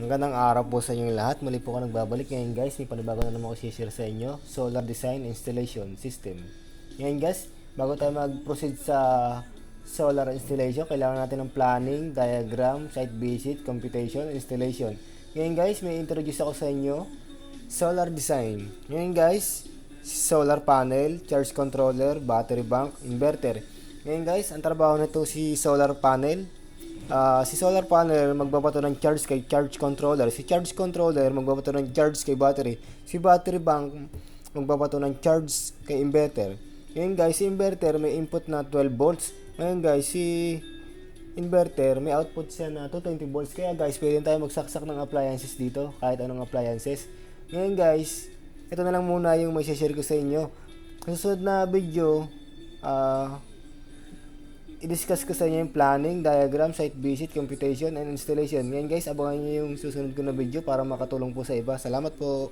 Magandang araw po sa inyong lahat. Muli po ka nagbabalik. Ngayon guys, may panibago na naman ako share sa inyo. Solar Design Installation System. Ngayon guys, bago tayo mag-proceed sa solar installation, kailangan natin ng planning, diagram, site visit, computation, installation. Ngayon guys, may introduce ako sa inyo. Solar Design. Ngayon guys, solar panel, charge controller, battery bank, inverter. Ngayon guys, ang trabaho nito si solar panel. Si solar panel magbabato ng charge kay charge controller. Si charge controller magbabato ng charge kay battery. Si battery bank magbabato ng charge kay inverter. Ngayon guys, si inverter may input na 12 volts. Ngayon guys, si inverter may output siya na 220 volts. Kaya guys, pwede tayo magsaksak ng appliances dito, kahit anong appliances. Ngayon guys, ito na lang muna yung may share ko sa inyo. Sa susunod na video, i-discuss ko sa inyo yung planning, diagram, site visit, computation, and installation. Ngayon guys, abangan nyo yung susunod ko na video para makatulong po sa iba. Salamat po!